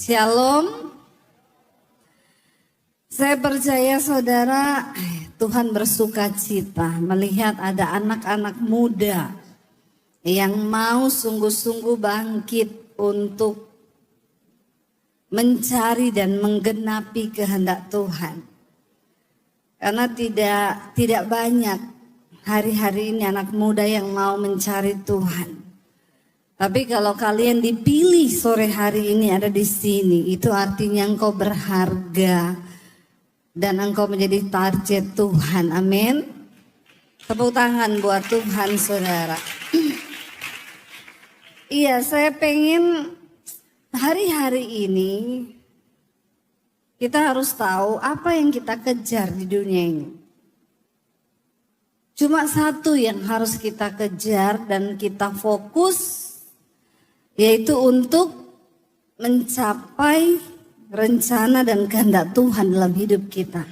Shalom. Saya percaya saudara, Tuhan bersuka cita melihat ada anak-anak muda yang mau sungguh-sungguh bangkit untuk mencari dan menggenapi kehendak Tuhan. Karena tidak banyak hari-hari ini anak muda yang mau mencari Tuhan. Tapi kalau kalian dipilih sore hari ini ada di sini, itu artinya engkau berharga dan engkau menjadi target Tuhan. Amin. Tepuk tangan buat Tuhan, saudara. Iya, saya pengen hari-hari ini kita harus tahu apa yang kita kejar di dunia ini. Cuma satu yang harus kita kejar dan kita fokus, yaitu untuk mencapai rencana dan kehendak Tuhan dalam hidup kita.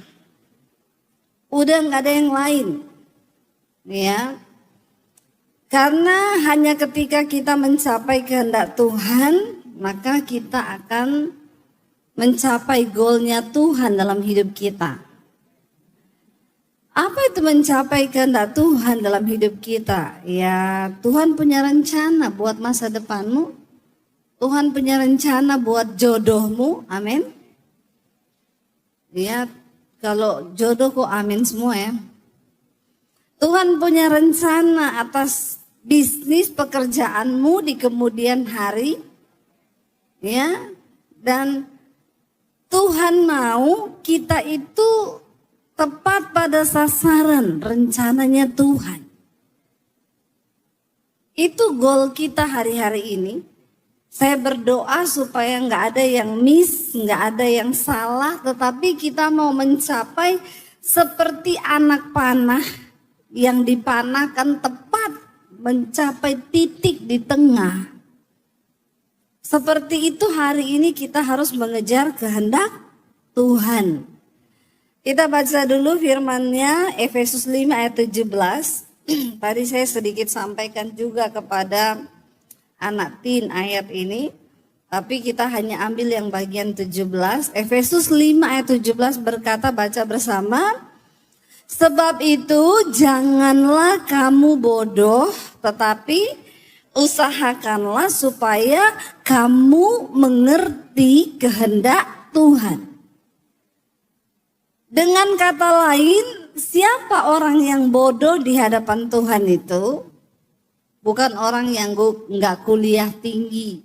Udah nggak ada yang lain, ya. Karena hanya ketika kita mencapai kehendak Tuhan, maka kita akan mencapai goalnya Tuhan dalam hidup kita. Apa itu mencapai kehendak Tuhan dalam hidup kita? Ya, Tuhan punya rencana buat masa depanmu. Tuhan punya rencana buat jodohmu, amin. Ya, kalau jodoh kok amin semua ya. Tuhan punya rencana atas bisnis pekerjaanmu di kemudian hari, ya. Dan Tuhan mau kita itu tepat pada sasaran rencananya Tuhan. Itu goal kita hari-hari ini. Saya berdoa supaya nggak ada yang miss, nggak ada yang salah, tetapi kita mau mencapai seperti anak panah yang dipanahkan tepat mencapai titik di tengah. Seperti itu hari ini kita harus mengejar kehendak Tuhan. Kita baca dulu firman-Nya Efesus 5 ayat 17. Tadi saya sedikit sampaikan juga kepada anak teen ayat ini, tapi kita hanya ambil yang bagian 17. Efesus 5 ayat 17 berkata, baca bersama. Sebab itu janganlah kamu bodoh, tetapi usahakanlah supaya kamu mengerti kehendak Tuhan. Dengan kata lain, siapa orang yang bodoh di hadapan Tuhan itu? Bukan orang yang nggak kuliah tinggi.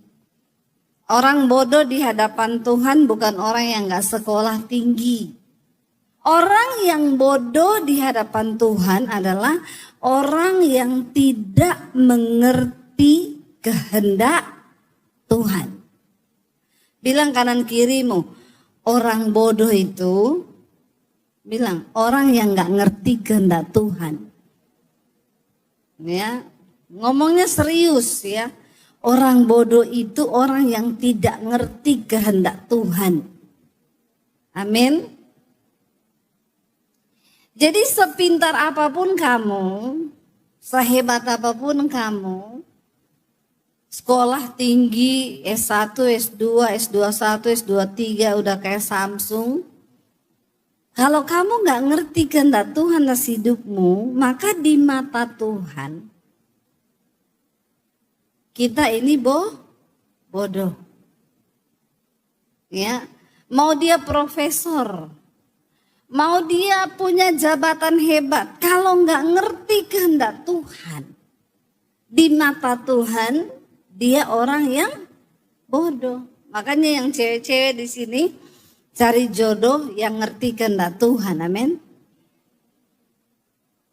Orang bodoh di hadapan Tuhan bukan orang yang nggak sekolah tinggi. Orang yang bodoh di hadapan Tuhan adalah orang yang tidak mengerti kehendak Tuhan. Bilang kanan kirimu, orang bodoh itu, bilang orang yang nggak ngerti kehendak Tuhan. Ya. Ngomongnya serius ya, orang bodoh itu orang yang tidak ngerti kehendak Tuhan. Amin. Jadi sepintar apapun kamu, sehebat apapun kamu, sekolah tinggi, S1, S2, S21, S23 udah kayak Samsung. Kalau kamu gak ngerti kehendak Tuhan atas hidupmu, maka di mata Tuhan kita ini bodoh. Ya, mau dia profesor, mau dia punya jabatan hebat, kalau nggak ngerti kehendak Tuhan, di mata Tuhan dia orang yang bodoh. Makanya yang cewek-cewek di sini cari jodoh yang ngerti kehendak Tuhan, amin.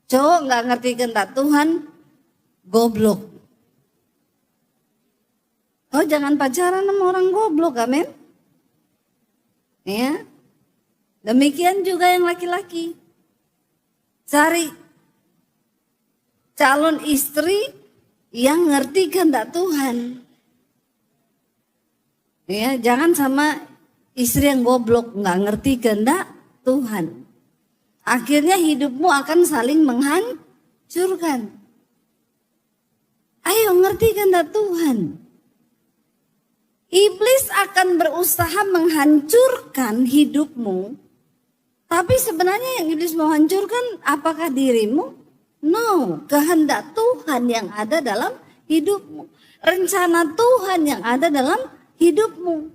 Cowok nggak ngerti kehendak Tuhan, goblok. Oh, jangan pacaran sama orang goblok, amin. Ya. Demikian juga yang laki-laki. Cari calon istri yang ngerti kehendak Tuhan. Ya, jangan sama istri yang goblok, nggak ngerti kehendak Tuhan. Akhirnya hidupmu akan saling menghancurkan. Ayo ngerti kehendak Tuhan. Iblis akan akan berusaha menghancurkan hidupmu. Tapi sebenarnya yang iblis mau hancurkan apakah dirimu? No, kehendak Tuhan yang ada dalam hidupmu. Rencana Tuhan yang ada dalam hidupmu.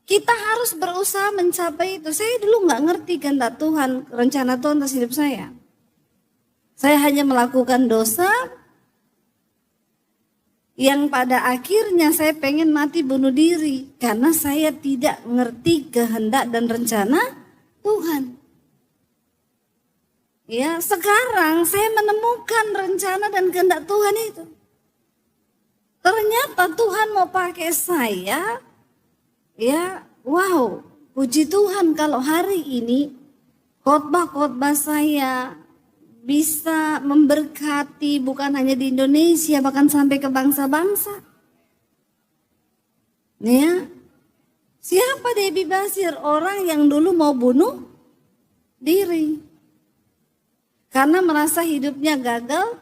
Kita harus berusaha mencapai itu. Saya dulu nggak ngerti kehendak Tuhan, rencana Tuhan atas hidup saya. Saya hanya melakukan dosa yang pada akhirnya saya pengen mati bunuh diri. Karena saya tidak ngerti kehendak dan rencana Tuhan. Ya, sekarang saya menemukan rencana dan kehendak Tuhan itu. Ternyata Tuhan mau pakai saya. Ya, wow, puji Tuhan kalau hari ini khotbah-khotbah saya bisa memberkati bukan hanya di Indonesia, bahkan sampai ke bangsa-bangsa. Ya, siapa Debbie Basir? Orang yang dulu mau bunuh diri. Karena merasa hidupnya gagal,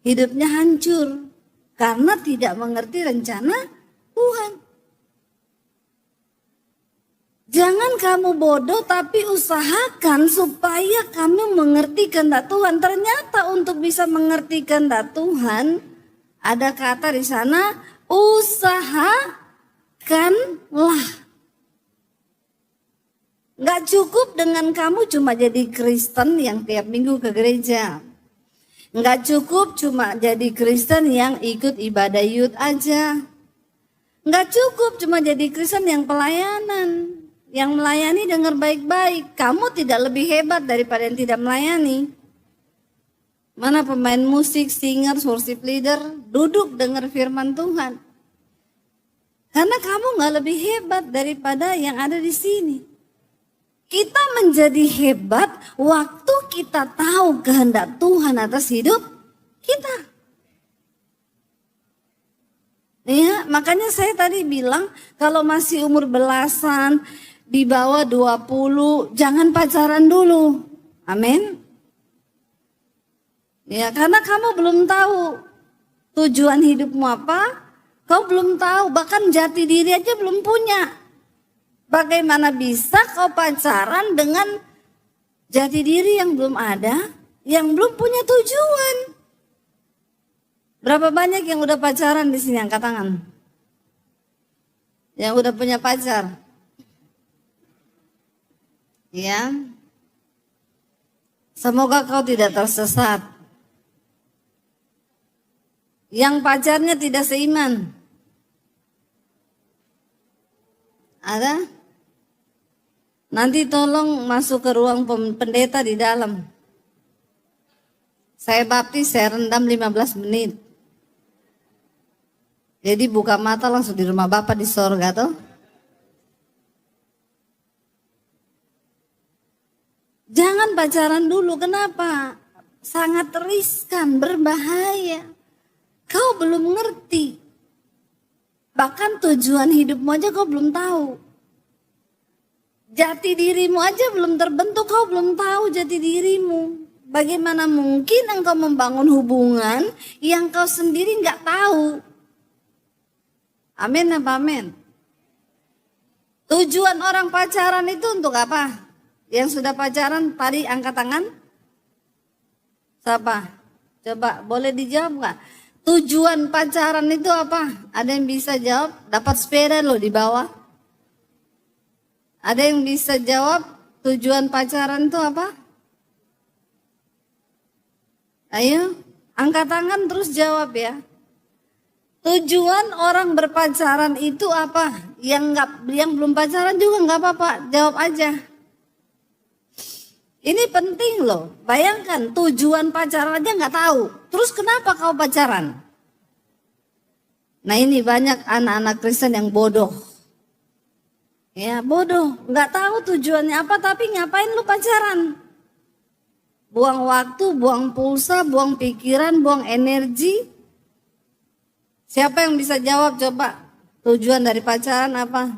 hidupnya hancur. Karena tidak mengerti rencana Tuhan. Jangan kamu bodoh, tapi usahakan supaya kamu mengerti kehendak Tuhan. Ternyata untuk bisa mengerti kehendak Tuhan, ada kata di sana, usahakanlah. Gak cukup dengan kamu cuma jadi Kristen yang tiap minggu ke gereja. Gak cukup cuma jadi Kristen yang ikut ibadah youth aja. Gak cukup cuma jadi Kristen yang pelayanan. Yang melayani dengar baik-baik. Kamu tidak lebih hebat daripada yang tidak melayani. Mana pemain musik, singer, worship leader, duduk dengar firman Tuhan. Karena kamu gak lebih hebat daripada yang ada di sini. Kita menjadi hebat waktu kita tahu kehendak Tuhan atas hidup kita. Ya, makanya saya tadi bilang kalau masih umur belasan, di bawah 20, jangan pacaran dulu. Amin. Ya, karena kamu belum tahu tujuan hidupmu apa, kau belum tahu, bahkan jati diri aja belum punya. Bagaimana bisa kau pacaran dengan jati diri yang belum ada, yang belum punya tujuan? Berapa banyak yang udah pacaran di sini, angkat tangan? Yang udah punya pacar? Ya, semoga kau tidak tersesat. Yang pacarnya tidak seiman, ada? Nanti tolong masuk ke ruang pendeta di dalam. Saya baptis, saya rendam 15 menit. Jadi buka mata langsung di rumah Bapa di sorga toh. Jangan pacaran dulu, kenapa? Sangat riskan, berbahaya. Kau belum ngerti. Bahkan tujuan hidupmu aja kau belum tahu. Jati dirimu aja belum terbentuk, kau belum tahu jati dirimu. Bagaimana mungkin engkau membangun hubungan yang kau sendiri nggak tahu? Amin apa amin? Tujuan orang pacaran itu untuk apa? Yang sudah pacaran tadi angkat tangan. Siapa? Coba boleh dijawab nggak? Tujuan pacaran itu apa? Ada yang bisa jawab? Dapat sepeda loh di bawah. Ada yang bisa jawab tujuan pacaran itu apa? Ayo, angkat tangan terus jawab ya. Tujuan orang berpacaran itu apa? Yang belum pacaran juga nggak apa-apa, jawab aja. Ini penting loh, bayangkan tujuan pacaran aja nggak tahu. Terus kenapa kau pacaran? Nah ini banyak anak-anak Kristen yang bodoh. Ya bodoh, nggak tahu tujuannya apa tapi ngapain lu pacaran? Buang waktu, buang pulsa, buang pikiran, buang energi. Siapa yang bisa jawab coba? Tujuan dari pacaran apa?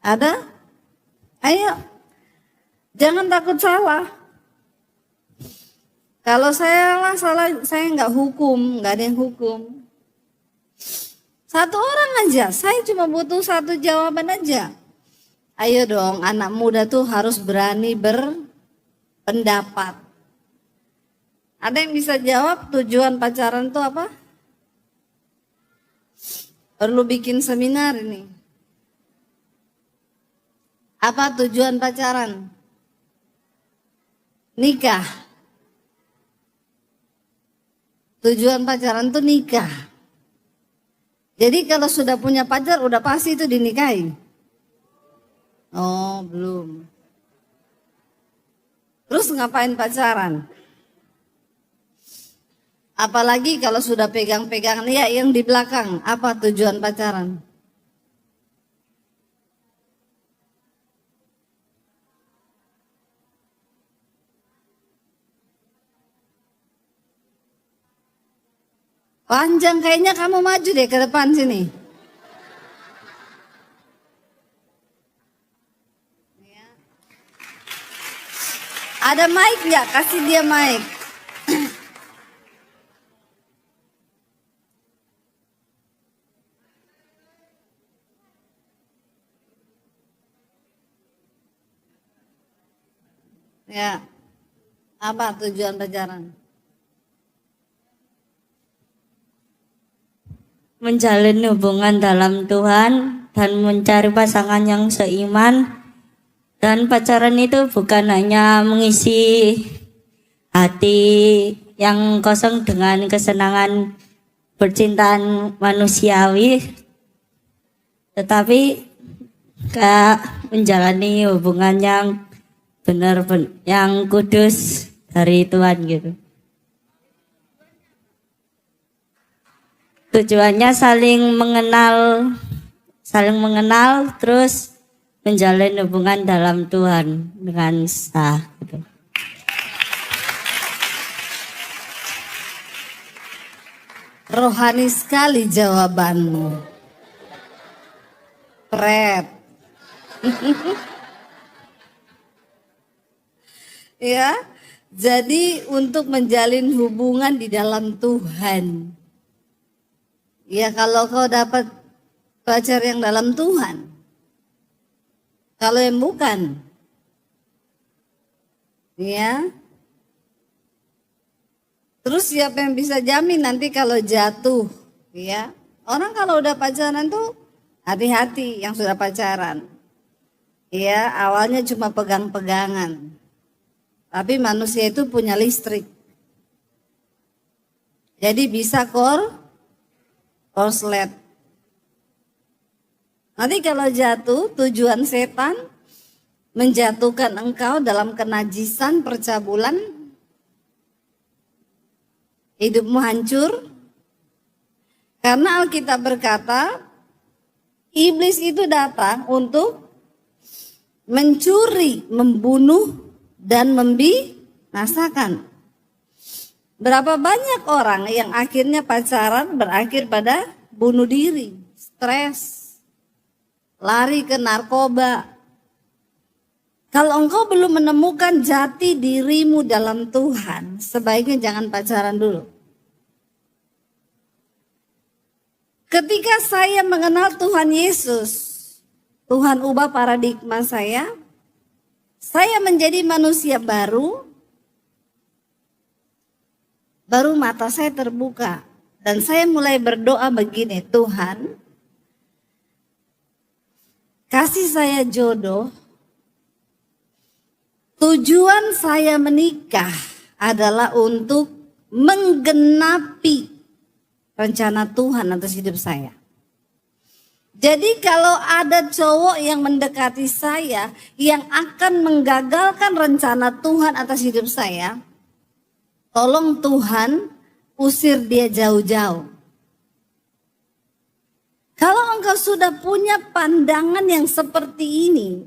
Ada? Ayo. Jangan takut salah. Kalau saya salah, saya nggak hukum, nggak ada yang hukum. Satu orang aja, saya cuma butuh satu jawaban aja. Ayo dong, anak muda tuh harus berani berpendapat. Ada yang bisa jawab tujuan pacaran tuh apa? Perlu bikin seminar ini. Apa tujuan pacaran? Nikah. Tujuan pacaran tuh nikah. Jadi kalau sudah punya pacar udah pasti itu dinikahi. Oh, belum. Terus ngapain pacaran? Apalagi kalau sudah pegang-pegangan ya yang di belakang. Apa tujuan pacaran? Panjang kayaknya kamu maju deh ke depan sini. Ada mic nggak? Kasih dia mic. Ya, apa tujuan pacaran? Menjalin hubungan dalam Tuhan dan mencari pasangan yang seiman. Dan pacaran itu bukan hanya mengisi hati yang kosong dengan kesenangan percintaan manusiawi, tetapi kayak menjalani hubungan yang benar, yang kudus dari Tuhan gitu. Tujuannya saling mengenal terus menjalin hubungan dalam Tuhan dengan sah gitu. Rohani sekali jawabanmu. Pret. Ya, jadi untuk menjalin hubungan di dalam Tuhan. Ya kalau kau dapat pacar yang dalam Tuhan. Kalau yang bukan, ya. Terus siapa yang bisa jamin nanti kalau jatuh, ya? Orang kalau udah pacaran tuh hati-hati yang sudah pacaran. Ya, awalnya cuma pegang-pegangan. Tapi manusia itu punya listrik. Jadi bisa korslet. Nanti kalau jatuh, tujuan setan menjatuhkan engkau dalam kenajisan percabulan, hidupmu hancur. Karena Alkitab berkata, iblis itu datang untuk mencuri, membunuh, dan membinasakan. Berapa banyak orang yang akhirnya pacaran berakhir pada bunuh diri, stres, lari ke narkoba. Kalau engkau belum menemukan jati dirimu dalam Tuhan, sebaiknya jangan pacaran dulu. Ketika saya mengenal Tuhan Yesus, Tuhan ubah paradigma saya menjadi manusia baru mata saya terbuka. Dan saya mulai berdoa begini, Tuhan, kasih saya jodoh. Tujuan saya menikah adalah untuk menggenapi rencana Tuhan atas hidup saya. Jadi kalau ada cowok yang mendekati saya yang akan menggagalkan rencana Tuhan atas hidup saya, tolong Tuhan usir dia jauh-jauh. Kalau engkau sudah punya pandangan yang seperti ini,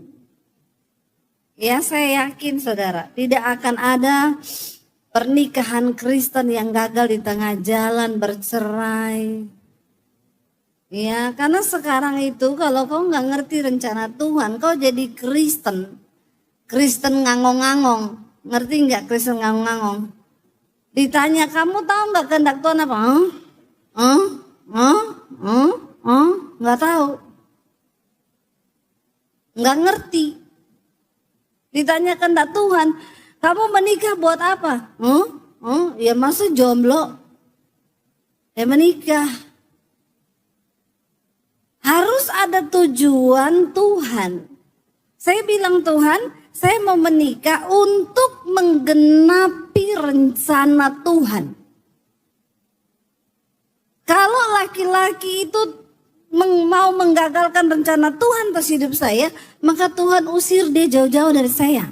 ya saya yakin saudara, tidak akan ada pernikahan Kristen yang gagal di tengah jalan bercerai. Ya, karena sekarang itu kalau kau nggak ngerti rencana Tuhan, kau jadi Kristen ngangong-ngangong. Ngerti nggak Kristen ngangong-ngangong? Ditanya, kamu tahu nggak kehendak Tuhan apa? nggak tahu. Nggak ngerti. Ditanyakan tak Tuhan, kamu menikah buat apa? Ya masa jomblo? Ya menikah. Harus ada tujuan Tuhan. Saya bilang Tuhan, saya mau menikah untuk menggenapi rencana Tuhan. Kalau laki-laki itu mau menggagalkan rencana Tuhan atas hidup saya, maka Tuhan usir dia jauh-jauh dari saya.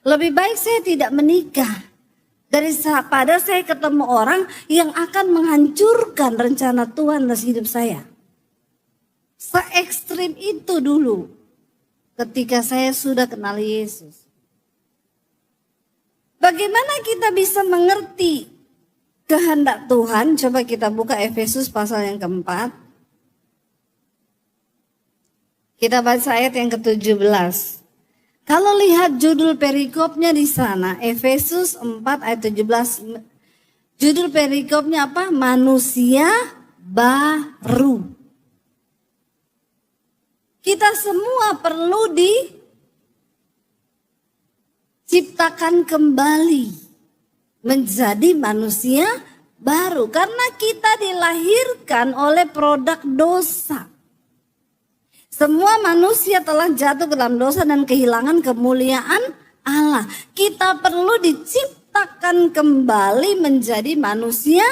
Lebih baik saya tidak menikah daripada saya ketemu orang yang akan menghancurkan rencana Tuhan atas hidup saya. Se-ekstrim itu dulu ketika saya sudah kenal Yesus. Bagaimana kita bisa mengerti kehendak Tuhan? Coba kita buka Efesus pasal yang keempat. Kita baca ayat yang ke-17. Kalau lihat judul perikopnya di sana, Efesus 4 ayat 17. Judul perikopnya apa? Manusia baru. Kita semua perlu diciptakan kembali menjadi manusia baru. Karena kita dilahirkan oleh produk dosa. Semua manusia telah jatuh ke dalam dosa dan kehilangan kemuliaan Allah. Kita perlu diciptakan kembali menjadi manusia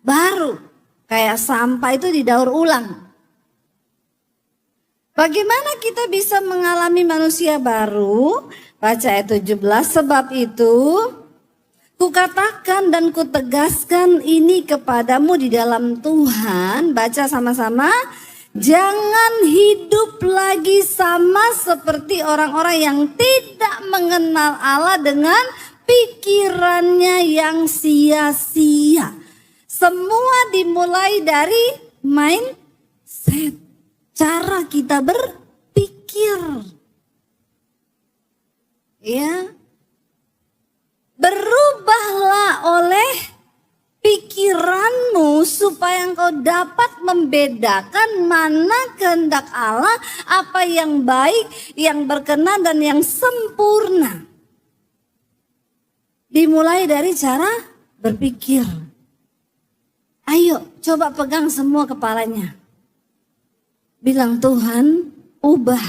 baru. Kayak sampah itu didaur ulang. Bagaimana kita bisa mengalami manusia baru? Baca ayat 17, sebab itu kukatakan dan kutegaskan ini kepadamu di dalam Tuhan. Baca sama-sama. Jangan hidup lagi sama seperti orang-orang yang tidak mengenal Allah dengan pikirannya yang sia-sia. Semua dimulai dari mindset, cara kita berpikir. Ya. Berubahlah oleh pikiranmu supaya engkau dapat membedakan mana kehendak Allah, apa yang baik, yang berkenan dan yang sempurna. Dimulai dari cara berpikir. Ayo coba pegang semua kepalanya. Bilang, Tuhan, ubah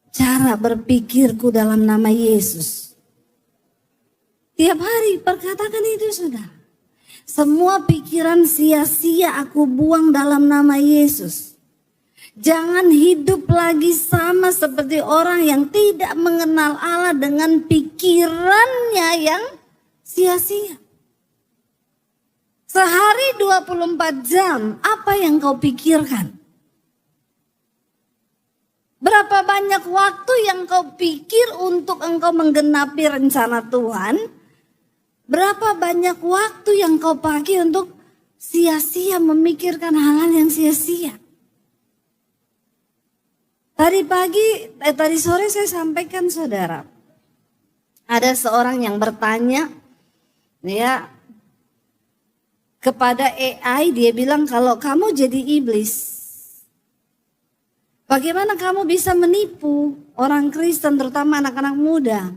cara berpikirku dalam nama Yesus. Tiap hari perkatakan itu, saudara. Semua pikiran sia-sia aku buang dalam nama Yesus. Jangan hidup lagi sama seperti orang yang tidak mengenal Allah dengan pikirannya yang sia-sia. Sehari 24 jam, apa yang kau pikirkan? Berapa banyak waktu yang kau pikir untuk engkau menggenapi rencana Tuhan? Berapa banyak waktu yang kau pakai untuk sia-sia memikirkan hal-hal yang sia-sia? Tadi sore saya sampaikan, saudara. Ada seorang yang bertanya, ya, kepada AI, dia bilang, kalau kamu jadi iblis, bagaimana kamu bisa menipu orang Kristen, terutama anak-anak muda?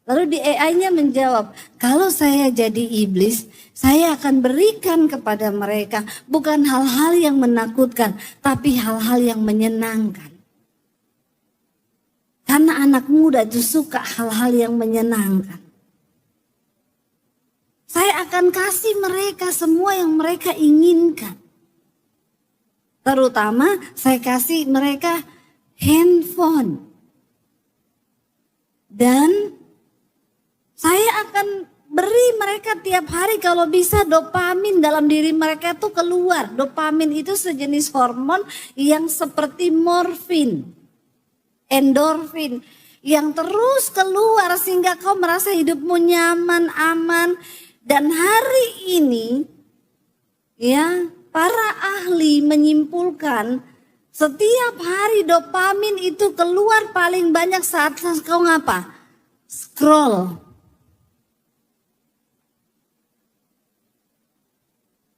Lalu di AI-nya menjawab, kalau saya jadi iblis, saya akan berikan kepada mereka bukan hal-hal yang menakutkan, tapi hal-hal yang menyenangkan. Karena anak muda itu suka hal-hal yang menyenangkan. Saya akan kasih mereka semua yang mereka inginkan. Terutama saya kasih mereka handphone. Dan saya akan beri mereka tiap hari kalau bisa dopamin dalam diri mereka itu keluar. Dopamin itu sejenis hormon yang seperti morfin, endorfin, yang terus keluar sehingga kau merasa hidupmu nyaman, aman. Dan hari ini ya, para ahli menyimpulkan setiap hari dopamin itu keluar paling banyak saat kau ngapa? Scroll.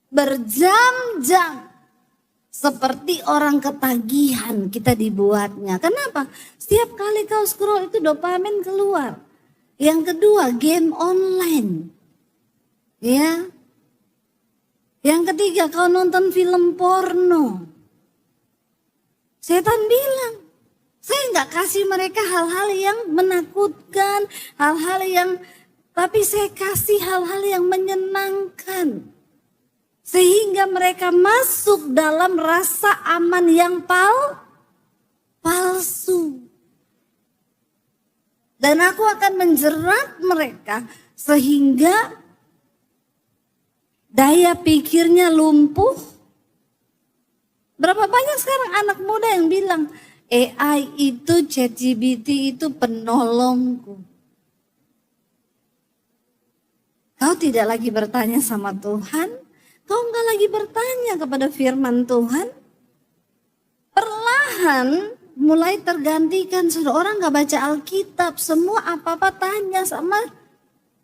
Berjam-jam Seperti orang ketagihan kita dibuatnya. Kenapa? Setiap kali kau scroll itu dopamin keluar. Yang kedua, game online. Ya. Yang ketiga, kau nonton film porno. Setan bilang, saya nggak kasih mereka hal-hal yang menakutkan, hal-hal yang, tapi saya kasih hal-hal yang menyenangkan. Sehingga mereka masuk dalam rasa aman yang palsu. Dan aku akan menjerat mereka sehingga daya pikirnya lumpuh. Berapa banyak sekarang anak muda yang bilang AI itu, ChatGPT itu penolongku. Kau tidak lagi bertanya sama Tuhan. Kau enggak lagi bertanya kepada firman Tuhan. Perlahan mulai tergantikan. Sudah orang enggak baca Alkitab. Semua apa-apa tanya sama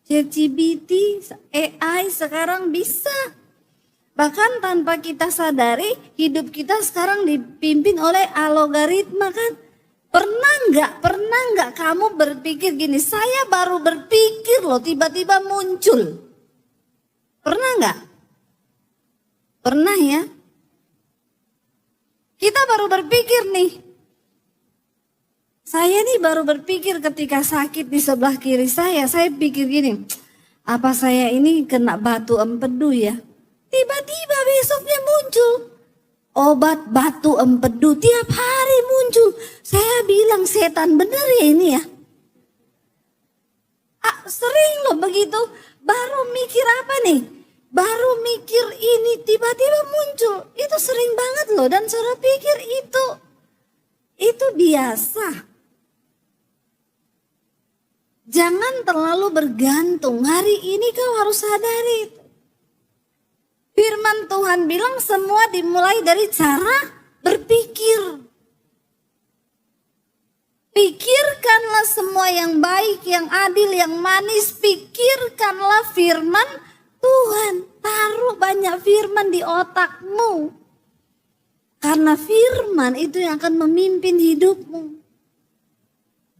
ChatGPT, AI sekarang bisa. Bahkan tanpa kita sadari hidup kita sekarang dipimpin oleh algoritma kan. Pernah enggak kamu berpikir gini, saya baru berpikir loh tiba-tiba muncul. Pernah enggak? Pernah ya? Kita baru berpikir nih. Saya nih baru berpikir ketika sakit di sebelah kiri saya pikir gini, apa saya ini kena batu empedu ya? Tiba-tiba besoknya muncul. Obat batu empedu tiap hari muncul. Saya bilang setan bener ya ini ya? Sering loh begitu, baru mikir apa nih? Baru mikir ini tiba-tiba muncul. Itu sering banget loh dan saudara pikir itu biasa. Jangan terlalu bergantung. Hari ini kau harus sadari. Firman Tuhan bilang semua dimulai dari cara berpikir. Pikirkanlah semua yang baik, yang adil, yang manis. Pikirkanlah firman Tuhan. Taruh banyak firman di otakmu. Karena firman itu yang akan memimpin hidupmu.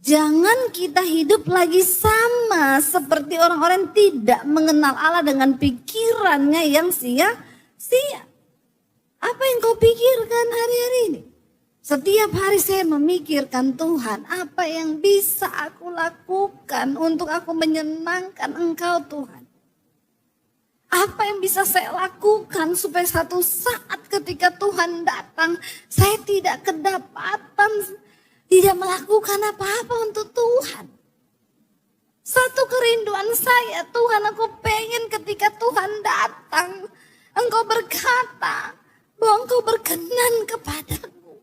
Jangan kita hidup lagi sama seperti orang-orang yang tidak mengenal Allah dengan pikirannya yang sia-sia. Apa yang kau pikirkan hari-hari ini? Setiap hari saya memikirkan Tuhan, apa yang bisa aku lakukan untuk aku menyenangkan Engkau Tuhan. Apa yang bisa saya lakukan supaya satu saat ketika Tuhan datang, saya tidak kedapatan, tidak melakukan apa-apa untuk Tuhan. Satu kerinduan saya, Tuhan, aku pengen ketika Tuhan datang, Engkau berkata bahwa Engkau berkenan kepadaku.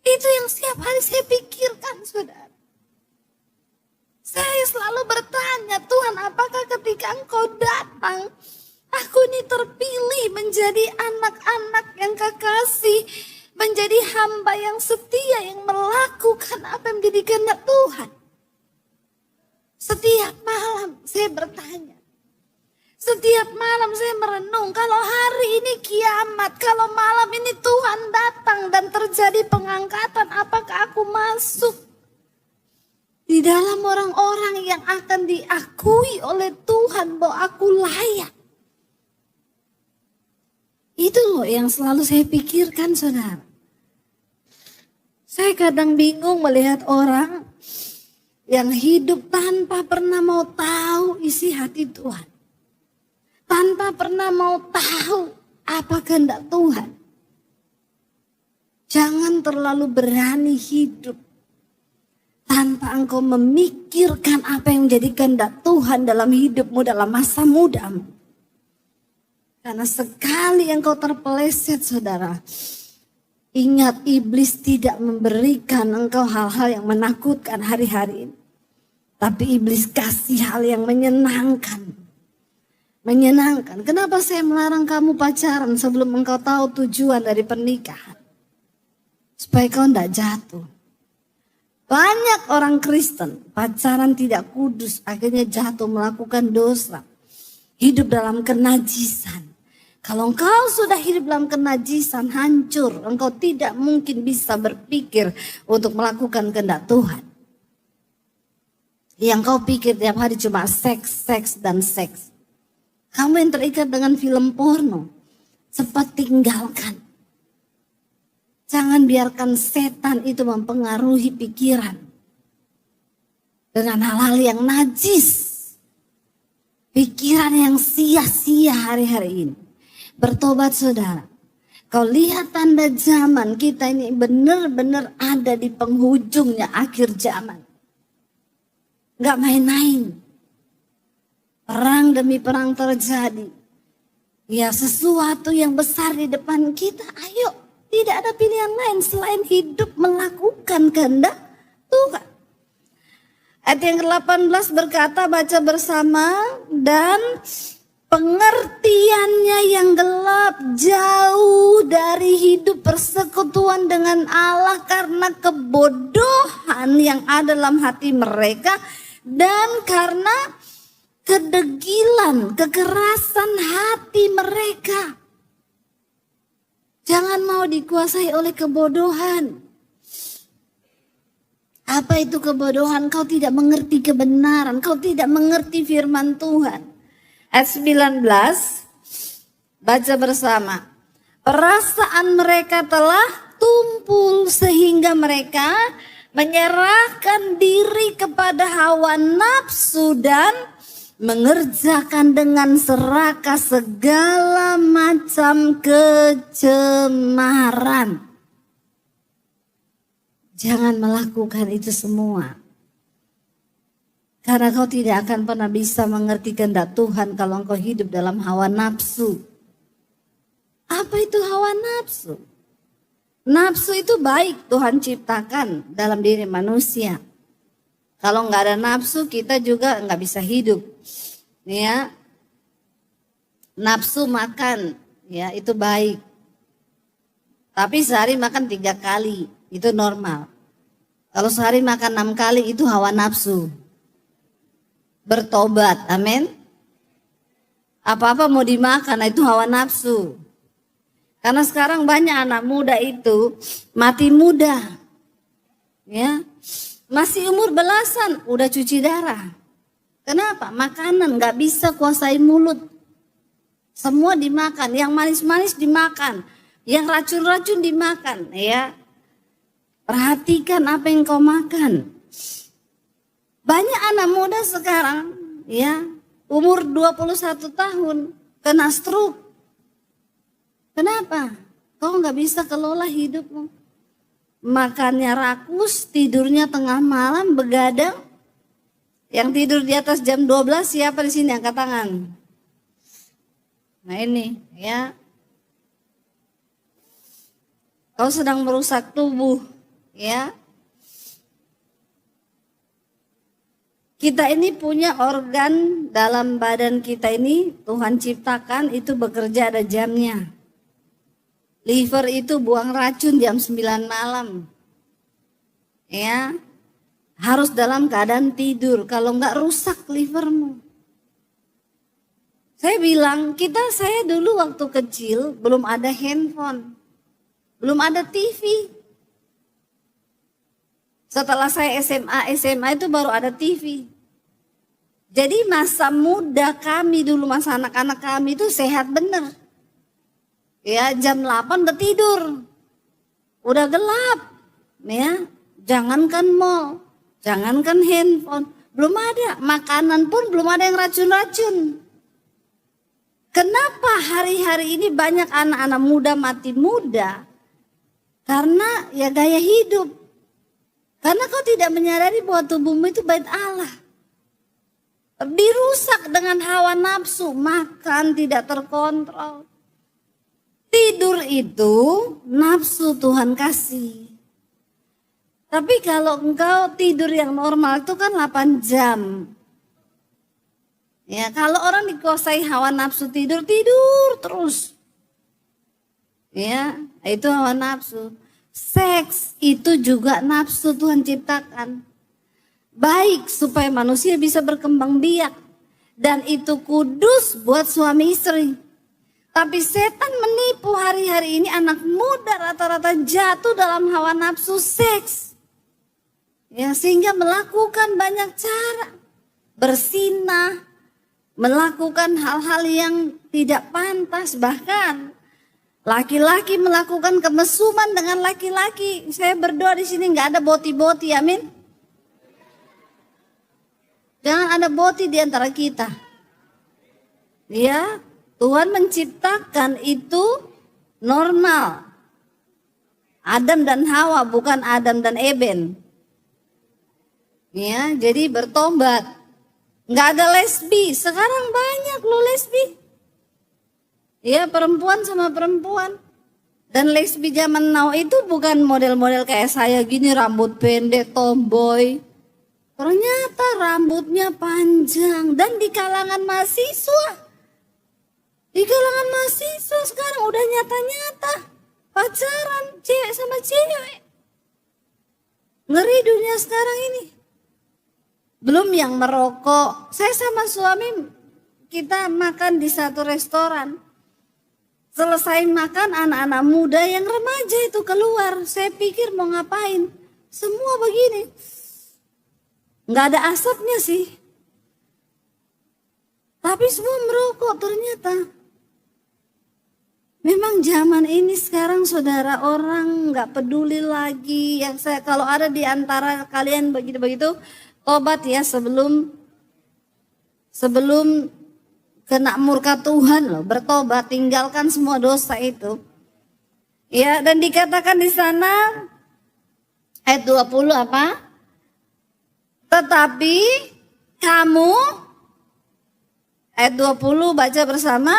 Itu yang setiap hari saya pikirkan, saudara. Saya selalu bertanya, Tuhan, apakah ketika Engkau datang, aku ini terpilih menjadi anak-anak yang kekasih, menjadi hamba yang setia, yang melakukan apa yang menjadi kehendak Tuhan. Setiap malam saya bertanya. Setiap malam saya merenung, kalau hari ini kiamat, kalau malam ini Tuhan datang dan terjadi pengangkatan, apakah aku masuk di dalam orang-orang yang akan diakui oleh Tuhan bahwa aku layak? Itu loh yang selalu saya pikirkan, saudara. Saya kadang bingung melihat orang yang hidup tanpa pernah mau tahu isi hati Tuhan. Tanpa pernah mau tahu apa kehendak Tuhan. Jangan terlalu berani hidup tanpa engkau memikirkan apa yang menjadi kehendak Tuhan dalam hidupmu, dalam masa mudamu. Karena sekali engkau terpeleset, saudara, ingat, iblis tidak memberikan engkau hal-hal yang menakutkan hari-hari ini. Tapi iblis kasih hal yang menyenangkan. Menyenangkan. Kenapa saya melarang kamu pacaran sebelum engkau tahu tujuan dari pernikahan? Supaya kau tidak jatuh. Banyak orang Kristen pacaran tidak kudus, akhirnya jatuh melakukan dosa. Hidup dalam kenajisan. Kalau engkau sudah hidup dalam kenajisan, hancur, engkau tidak mungkin bisa berpikir untuk melakukan kehendak Tuhan. Yang kau pikir tiap hari cuma seks, seks, dan seks. Kamu yang terikat dengan film porno, cepat tinggalkan. Jangan biarkan setan itu mempengaruhi pikiran dengan hal-hal yang najis. Pikiran yang sia-sia hari-hari ini. Bertobat saudara. Kau lihat tanda zaman kita ini benar-benar ada di penghujungnya akhir zaman. Gak main-main. Perang demi perang terjadi. Ya sesuatu yang besar di depan kita. Ayo, tidak ada pilihan lain selain hidup melakukan kehendak Tuhan. Ayat yang ke-18 berkata, baca bersama, dan pengertiannya yang gelap jauh dari hidup persekutuan dengan Allah karena kebodohan yang ada dalam hati mereka dan karena kedegilan, kekerasan hati mereka. Jangan mau dikuasai oleh kebodohan. Apa itu kebodohan? Kau tidak mengerti kebenaran, kau tidak mengerti firman Tuhan. Ayat 19, baca bersama. Perasaan mereka telah tumpul sehingga mereka menyerahkan diri kepada hawa nafsu dan mengerjakan dengan serakah segala macam kecemaran. Jangan melakukan itu semua. Karena kau tidak akan pernah bisa mengerti kehendak Tuhan kalau engkau hidup dalam hawa nafsu. Apa itu hawa nafsu? Nafsu itu baik, Tuhan ciptakan dalam diri manusia. Kalau nggak ada nafsu kita juga nggak bisa hidup. Ya, nafsu makan, ya itu baik. Tapi sehari makan 3 kali, itu normal. Kalau sehari makan 6 kali itu hawa nafsu. Bertobat, amin. Apa-apa mau dimakan, itu hawa nafsu. Karena sekarang banyak anak muda itu mati muda. Ya. Masih umur belasan udah cuci darah. Kenapa? Makanan gak bisa kuasai mulut. Semua dimakan, yang manis-manis dimakan, yang racun-racun dimakan, ya. Perhatikan apa yang kau makan. Banyak anak muda sekarang, ya, umur 21 tahun kena stroke. Kenapa? Kau gak bisa kelola hidupmu. Makannya rakus, tidurnya tengah malam, begadang. Yang tidur di atas jam 12 siapa di sini angkat tangan? Nah ini, ya. Kau sedang merusak tubuh, ya. Kita ini punya organ dalam badan kita ini Tuhan ciptakan itu bekerja ada jamnya. Liver itu buang racun jam 9 malam. Ya. Harus dalam keadaan tidur. Kalau enggak rusak livermu. Saya bilang, saya dulu waktu kecil belum ada handphone. Belum ada TV. Setelah saya SMA itu baru ada TV. Jadi masa muda kami dulu, masa anak-anak kami itu sehat bener. Ya jam 8 udah tidur. Udah gelap. Ya, jangankan mall, jangankan handphone, belum ada. Makanan pun belum ada yang racun-racun. Kenapa hari-hari ini banyak anak-anak muda mati muda? Karena ya gaya hidup. Karena kau tidak menyadari bahwa tubuhmu itu bait Allah. Dirusak dengan hawa nafsu, makan tidak terkontrol. Tidur itu nafsu Tuhan kasih. Tapi kalau engkau tidur yang normal itu kan 8 jam. Ya, kalau orang dikuasai hawa nafsu tidur terus. Ya, itu hawa nafsu. Seks itu juga nafsu Tuhan ciptakan. Baik supaya manusia bisa berkembang biak. Dan itu kudus buat suami istri. Tapi setan menipu hari-hari ini anak muda rata-rata jatuh dalam hawa nafsu seks. Ya, sehingga melakukan banyak cara. Bersinah, melakukan hal-hal yang tidak pantas. Bahkan laki-laki melakukan kemesuman dengan laki-laki. Saya berdoa di sini nggak ada boti-boti, amin. Jangan ada boti di antara kita. Ya, Tuhan menciptakan itu normal. Adam dan Hawa, bukan Adam dan Eben. Ya, jadi bertobat. Nggak ada lesbi. Sekarang banyak loh lesbi. Ya, perempuan sama perempuan. Dan lesbi zaman now itu bukan model-model kayak saya gini, rambut pendek, tomboy. Ternyata rambutnya panjang dan di kalangan mahasiswa. Di kalangan mahasiswa sekarang udah nyata-nyata pacaran cewek sama cewek. Ngeri dunia sekarang ini. Belum yang merokok. Saya sama suami kita makan di satu restoran. Selesai makan anak-anak muda yang remaja itu keluar. Saya pikir mau ngapain. Semua begini. Nggak ada asapnya sih. Tapi semua merokok ternyata. Memang zaman ini sekarang saudara orang nggak peduli lagi. Yang saya kalau ada di antara kalian begitu-begitu, tobat ya sebelum kena murka Tuhan loh. Bertobat, tinggalkan semua dosa itu. Ya, dan dikatakan di sana ayat 20 apa? Tetapi kamu, ayat 20 baca bersama.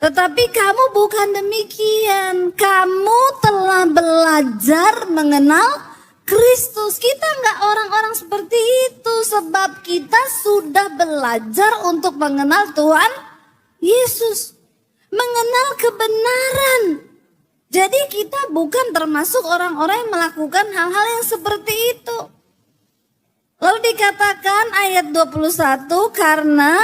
Tetapi kamu bukan demikian. Kamu telah belajar mengenal Kristus. Kita enggak orang-orang seperti itu. Sebab kita sudah belajar untuk mengenal Tuhan Yesus. Mengenal kebenaran. Jadi kita bukan termasuk orang-orang yang melakukan hal-hal yang seperti itu. Lalu dikatakan ayat 21, karena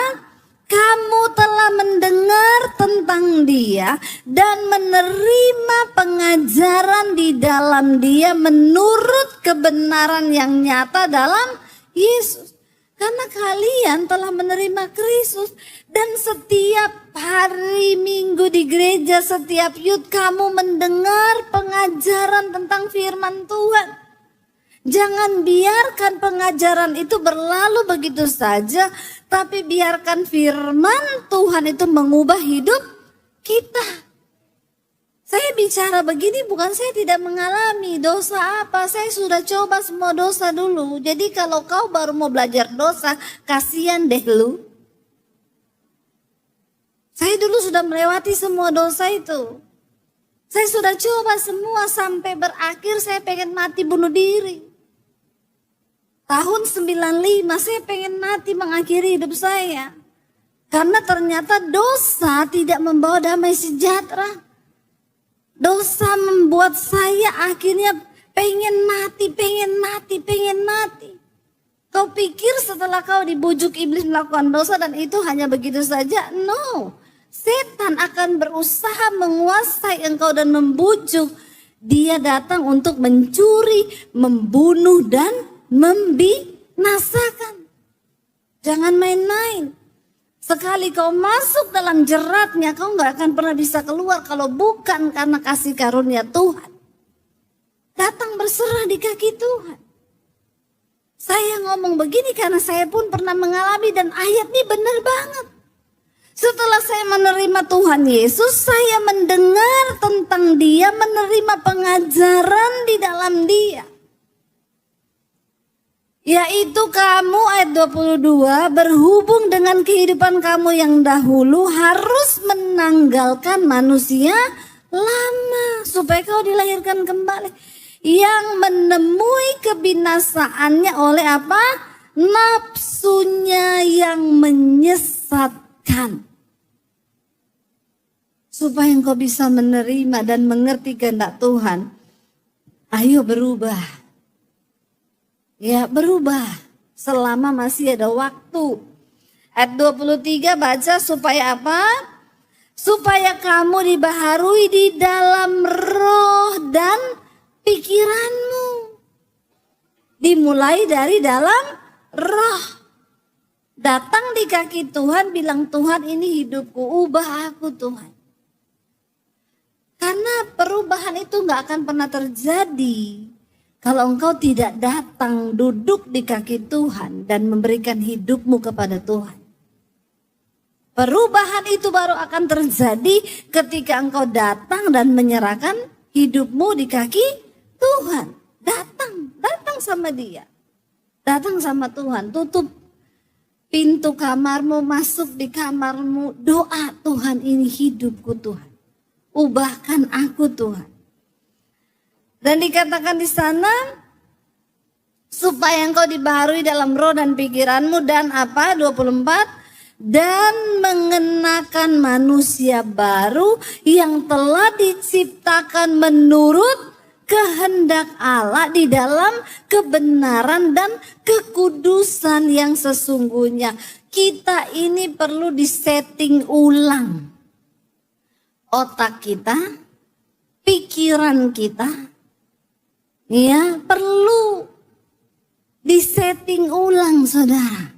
kamu telah mendengar tentang Dia dan menerima pengajaran di dalam Dia menurut kebenaran yang nyata dalam Yesus. Karena kalian telah menerima Kristus dan setiap hari Minggu di gereja, setiap yud kamu mendengar pengajaran tentang firman Tuhan. Jangan biarkan pengajaran itu berlalu begitu saja, tapi biarkan firman Tuhan itu mengubah hidup kita. Saya bicara begini bukan saya tidak mengalami dosa apa, saya sudah coba semua dosa dulu. Jadi kalau kau baru mau belajar dosa, kasihan deh lu. Saya dulu sudah melewati semua dosa itu. Saya sudah coba semua sampai berakhir saya pengen mati bunuh diri. Tahun 95 saya pengen mati mengakhiri hidup saya. Karena ternyata dosa tidak membawa damai sejahtera. Dosa membuat saya akhirnya pengen mati. Kau pikir setelah kau dibujuk iblis melakukan dosa dan itu hanya begitu saja? No. Setan akan berusaha menguasai engkau dan membujuk. Dia datang untuk mencuri, membunuh dan membinasakan. Jangan main-main. Sekali kau masuk dalam jeratnya, kau gak akan pernah bisa keluar kalau bukan karena kasih karunia Tuhan. Datang berserah di kaki Tuhan. Saya ngomong begini karena saya pun pernah mengalami dan ayat ini benar banget. Setelah saya menerima Tuhan Yesus, saya mendengar tentang Dia, menerima pengajaran di dalam Dia. Yaitu kamu ayat 22 berhubung dengan kehidupan kamu yang dahulu harus menanggalkan manusia lama supaya kau dilahirkan kembali. Yang menemui kebinasaannya oleh apa? Nafsunya yang menyesatkan. Supaya engkau bisa menerima dan mengerti kehendak Tuhan. Ayo berubah. Ya berubah selama masih ada waktu. Ayat 23 baca supaya apa? supaya kamu dibaharui di dalam roh dan pikiranmu. Dimulai dari dalam roh. Datang di kaki Tuhan, bilang Tuhan ini hidupku, ubah aku Tuhan. Karena perubahan itu gak akan pernah terjadi kalau engkau tidak datang duduk di kaki Tuhan dan memberikan hidupmu kepada Tuhan. Perubahan itu baru akan terjadi ketika engkau datang dan menyerahkan hidupmu di kaki Tuhan. Datang sama Dia. Datang sama Tuhan, tutup pintu kamarmu, masuk di kamarmu, doa, Tuhan ini hidupku Tuhan. Ubahkan aku Tuhan. Dan dikatakan di sana, supaya engkau dibaharui dalam roh dan pikiranmu dan apa? 24. Dan mengenakan manusia baru yang telah diciptakan menurut kehendak Allah di dalam kebenaran dan kekudusan yang sesungguhnya. Kita ini perlu disetting ulang. Otak kita, pikiran kita, ya perlu disetting ulang saudara.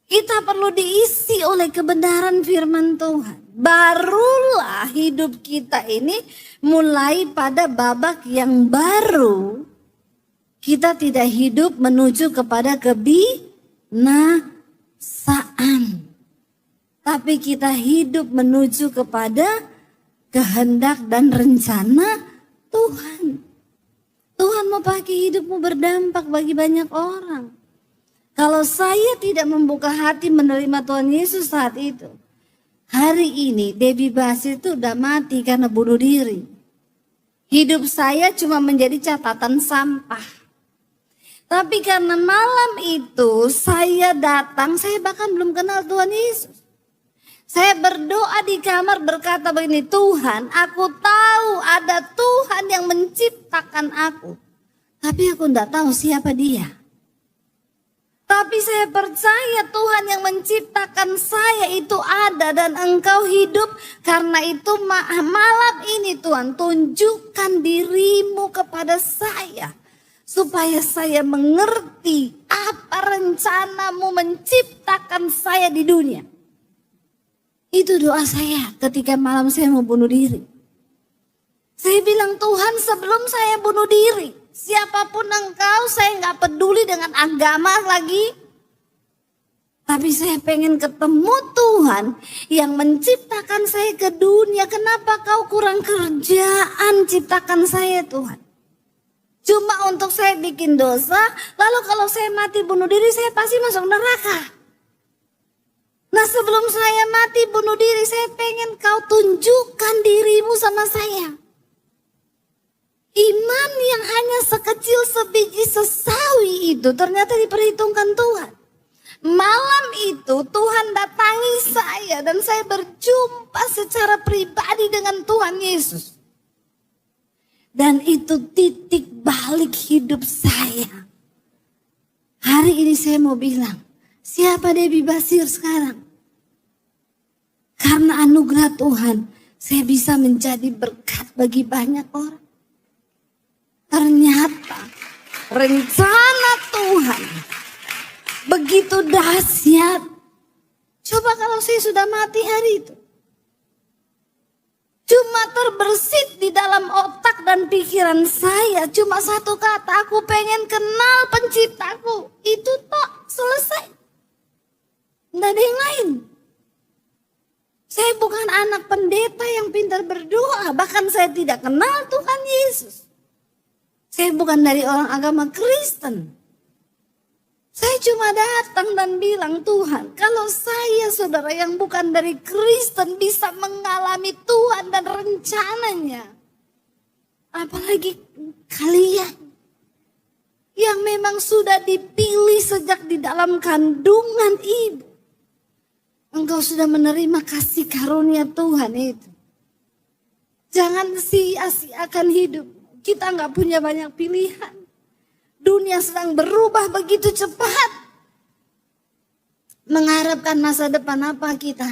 Kita perlu diisi oleh kebenaran firman Tuhan. Barulah hidup kita ini mulai pada babak yang baru. Kita tidak hidup menuju kepada kebinasaan. Tapi kita hidup menuju kepada kehendak dan rencana Tuhan. Tuhan mau pakai hidupmu berdampak bagi banyak orang. Kalau saya tidak membuka hati menerima Tuhan Yesus saat itu, hari ini Debbie Basir itu udah mati karena bunuh diri. Hidup saya cuma menjadi catatan sampah. Tapi karena malam itu saya datang, saya bahkan belum kenal Tuhan Yesus. Saya berdoa di kamar berkata begini, Tuhan, aku tahu ada Tuhan yang menciptakan aku. Tapi aku tidak tahu siapa Dia. Tapi saya percaya Tuhan yang menciptakan saya itu ada dan engkau hidup. Karena itu malam ini Tuhan tunjukkan dirimu kepada saya. Supaya saya mengerti apa rencanamu menciptakan saya di dunia. Itu doa saya ketika malam saya mau bunuh diri. Saya bilang Tuhan sebelum saya bunuh diri, siapapun engkau, saya gak peduli dengan agama lagi. Tapi saya pengen ketemu Tuhan yang menciptakan saya ke dunia. Kenapa kau kurang kerjaan ciptakan saya Tuhan? Cuma untuk saya bikin dosa, lalu kalau saya mati bunuh diri saya pasti masuk neraka. Nah sebelum saya mati bunuh diri, saya pengen kau tunjukkan dirimu sama saya. Iman yang hanya sekecil sebiji sesawi itu ternyata diperhitungkan Tuhan. Malam itu Tuhan datangi saya dan saya berjumpa secara pribadi dengan Tuhan Yesus. Dan itu titik balik hidup saya. Hari ini saya mau bilang, siapa Debbie Basir sekarang? Karena anugerah Tuhan, saya bisa menjadi berkat bagi banyak orang. Ternyata rencana Tuhan begitu dahsyat. Coba kalau saya sudah mati hari itu. Cuma terbersit di dalam otak dan pikiran saya. Cuma satu kata, aku pengen kenal penciptaku. Itu tok, selesai. Nggak ada yang lain. Saya bukan anak pendeta yang pintar berdoa. Bahkan saya tidak kenal Tuhan Yesus. Saya bukan dari orang agama Kristen. Saya cuma datang dan bilang, Tuhan, kalau saya saudara yang bukan dari Kristen bisa mengalami Tuhan dan rencananya. Apalagi kalian yang memang sudah dipilih sejak di dalam kandungan ibu. Engkau sudah menerima kasih karunia Tuhan itu. Jangan sia-siakan hidup. Kita nggak punya banyak pilihan. Dunia sedang berubah begitu cepat. Mengharapkan masa depan apa kita?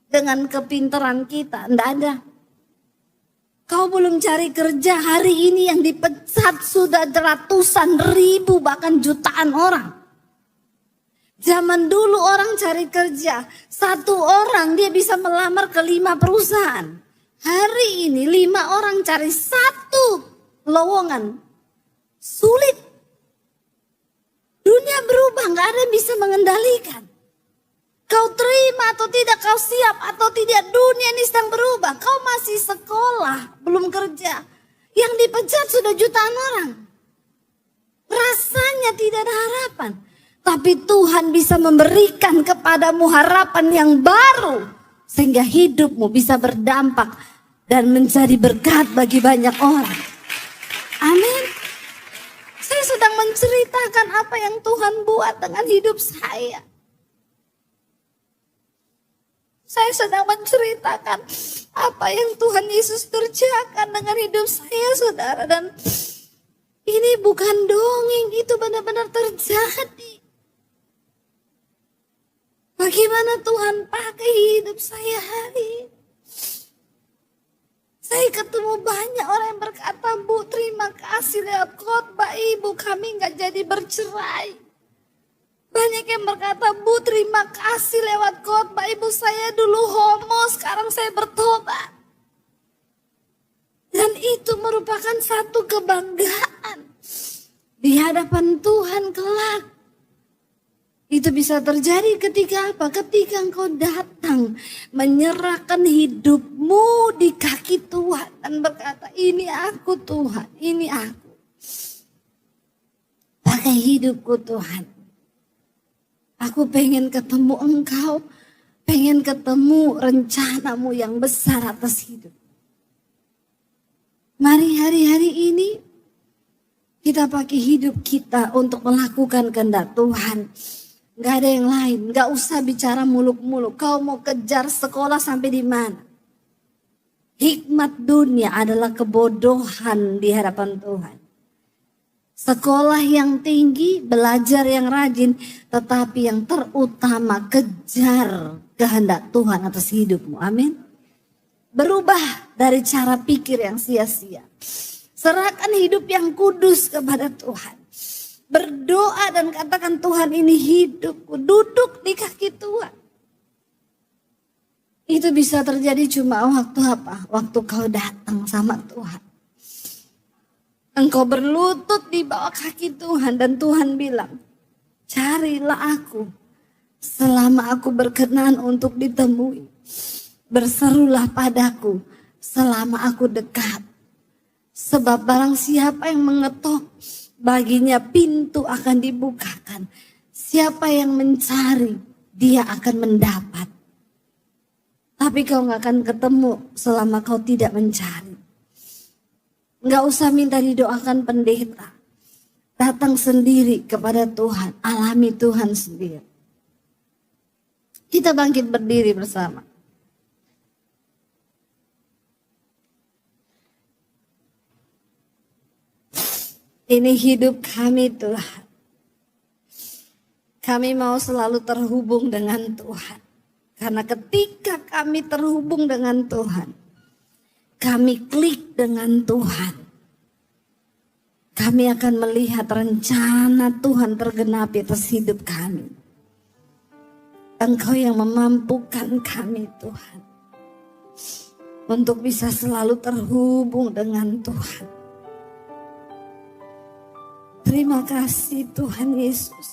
dengan kepintaran kita, enggak ada. Kau belum cari kerja, hari ini yang dipecat sudah ratusan ribu bahkan jutaan orang. Zaman dulu orang cari kerja, satu orang dia bisa melamar ke 5 perusahaan. Hari ini 5 orang cari satu lowongan. Sulit. Dunia berubah, gak ada yang bisa mengendalikan. Kau terima atau tidak, kau siap atau tidak, dunia ini sedang berubah. Kau masih sekolah, belum kerja. Yang dipecat sudah jutaan orang. Rasanya tidak ada harapan. Tapi Tuhan bisa memberikan kepadamu harapan yang baru. Sehingga hidupmu bisa berdampak dan menjadi berkat bagi banyak orang. Amin. Saya sedang menceritakan apa yang Tuhan buat dengan hidup saya. Saya sedang menceritakan apa yang Tuhan Yesus kerjakan dengan hidup saya, saudara. Dan ini bukan dongeng, itu benar-benar terjadi. Bagaimana Tuhan pakai hidup saya hari ini. Saya ketemu banyak orang yang berkata, Bu, terima kasih lewat khotbah Ibu kami gak jadi bercerai. Banyak yang berkata, Bu, terima kasih lewat khotbah Ibu, saya dulu homo, sekarang saya bertobat. Dan itu merupakan satu kebanggaan di hadapan Tuhan kelak. Itu bisa terjadi ketika apa? Ketika engkau datang menyerahkan hidupmu di kaki Tuhan dan berkata, ini aku Tuhan, ini aku. Pakai hidupku Tuhan. Aku pengen ketemu Engkau, pengen ketemu rencanamu yang besar atas hidup. Mari hari-hari ini kita pakai hidup kita untuk melakukan kehendak Tuhan. Gak ada yang lain, gak usah bicara muluk-muluk. Kau mau kejar sekolah sampai di mana? Hikmat dunia adalah kebodohan di hadapan Tuhan. Sekolah yang tinggi, belajar yang rajin, tetapi yang terutama kejar kehendak Tuhan atas hidupmu. Amin. Berubah dari cara pikir yang sia-sia. Serahkan hidup yang kudus kepada Tuhan. Berdoa dan katakan, Tuhan ini hidupku, duduk di kaki Tuhan. Itu bisa terjadi cuma waktu apa? Waktu kau datang sama Tuhan. Engkau berlutut di bawah kaki Tuhan dan Tuhan bilang, carilah aku selama aku berkenan untuk ditemui. Berserulah padaku selama aku dekat. Sebab barang siapa yang mengetok, baginya pintu akan dibukakan. Siapa yang mencari, dia akan mendapat. Tapi kau gak akan ketemu selama kau tidak mencari. Gak usah minta didoakan pendeta. Datang sendiri kepada Tuhan. Alami Tuhan sendiri. Kita bangkit berdiri bersama. Ini hidup kami Tuhan. Kami mau selalu terhubung dengan Tuhan. Karena ketika kami terhubung dengan Tuhan, kami klik dengan Tuhan, kami akan melihat rencana Tuhan tergenapi atas hidup kami. Engkau yang memampukan kami Tuhan, untuk bisa selalu terhubung dengan Tuhan. Terima kasih Tuhan Yesus.